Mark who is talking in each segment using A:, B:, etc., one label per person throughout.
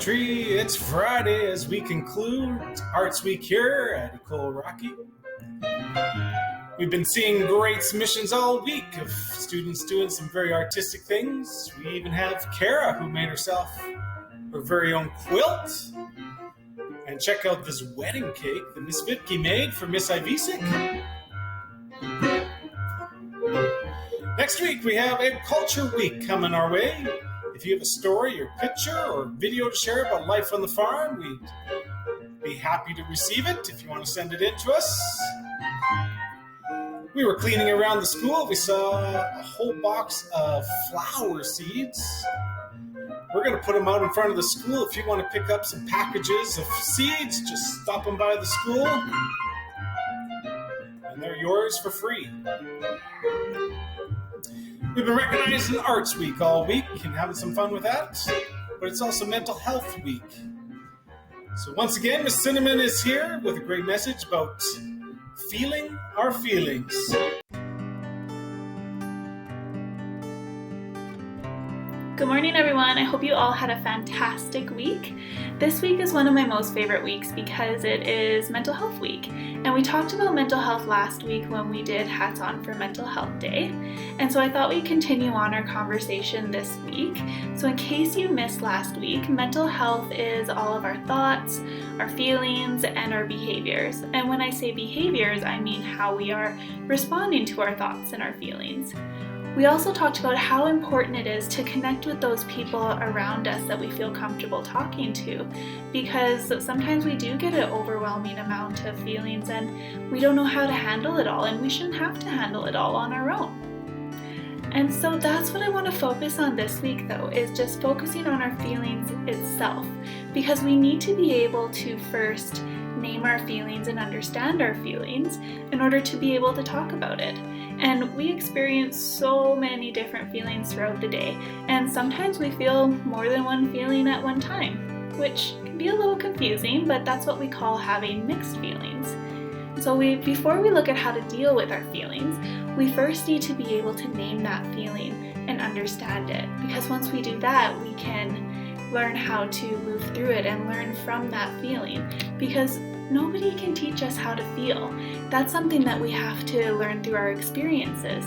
A: Elementary. It's Friday as we conclude Arts Week here at École. We've been seeing great submissions all week of students doing some very artistic things. We even have Kara, who made herself her very own quilt. And check out this wedding cake that Miss Vipke made for Miss Ivisic. Next week we have a Culture Week coming our way. If you have a story or picture or video to share about life on the farm, we'd be happy to receive it if you want to send it in to us. We were cleaning around the school. We saw a whole box of flower seeds. We're going to put them out in front of the school. If you want to pick up some packages of seeds, just stop them by the school. And they're yours for free. We've been recognizing Arts Week all week and having some fun with that. But it's also Mental Health Week. So once again, Miss Cinnamon is here with a great message about feeling our feelings.
B: Good morning, everyone. I hope you all had a fantastic week. This week is one of my most favorite weeks because it is Mental Health Week. And we talked about mental health last week when we did Hats On for Mental Health Day. And so I thought we'd continue on our conversation this week. So in case you missed last week, mental health is all of our thoughts, our feelings, and our behaviors. And when I say behaviors, I mean how we are responding to our thoughts and our feelings. We also talked about how important it is to connect with those people around us that we feel comfortable talking to, because sometimes we do get an overwhelming amount of feelings and we don't know how to handle it all, and we shouldn't have to handle it all on our own. And so that's what I want to focus on this week, though, is just focusing on our feelings itself, because we need to be able to first name our feelings and understand our feelings in order to be able to talk about it. And we experience so many different feelings throughout the day, and sometimes we feel more than one feeling at one time, which can be a little confusing, but that's what we call having mixed feelings. So before we look at how to deal with our feelings, we first need to be able to name that feeling and understand it, because once we do that, we can learn how to move through it and learn from that feeling, because nobody can teach us how to feel. That's something that we have to learn through our experiences.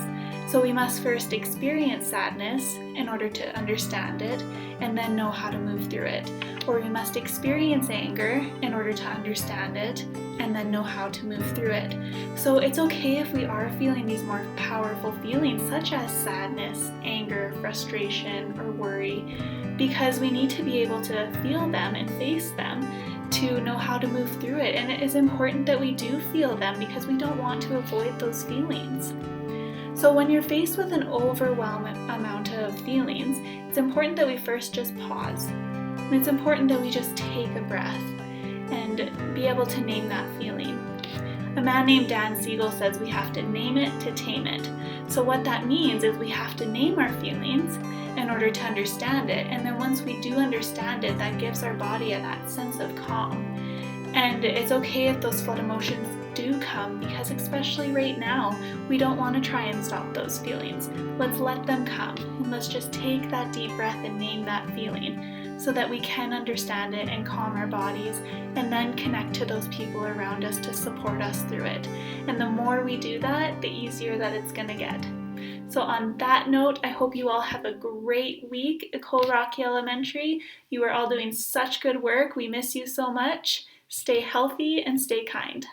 B: So we must first experience sadness in order to understand it and then know how to move through it. Or we must experience anger in order to understand it and then know how to move through it. So it's okay if we are feeling these more powerful feelings such as sadness, anger, frustration, or worry, because we need to be able to feel them and face them to know how to move through it. And it is important that we do feel them because we don't want to avoid those feelings. So when you're faced with an overwhelming amount of feelings, it's important that we first just pause. And it's important that we just take a breath and be able to name that feeling. A man named Dan Siegel says we have to name it to tame it. So what that means is we have to name our feelings in order to understand it. And then once we do understand it, that gives our body that sense of calm. And it's okay if those flood emotions do come, because especially right now, we don't want to try and stop those feelings. Let's let them come, and let's just take that deep breath and name that feeling so that we can understand it and calm our bodies, and then connect to those people around us to support us through it. And the more we do that, the easier that it's going to get. So on that note, I hope you all have a great week, École Elementary. You are all doing such good work. We miss you so much. Stay healthy and stay kind.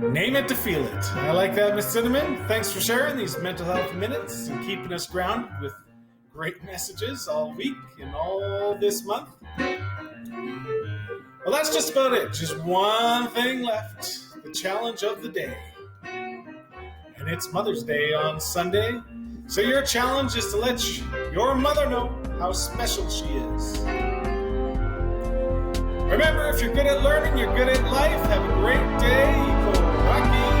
A: Name it to feel it. I like that, Miss Cinnamon. Thanks for sharing these mental health minutes and keeping us grounded with great messages all week and all this month. Well, that's just about it. Just one thing left, the challenge of the day. And it's Mother's Day on Sunday, so your challenge is to let your mother know how special she is. Remember, if you're good at learning, you're good at life. Have a great day. Go Rocky.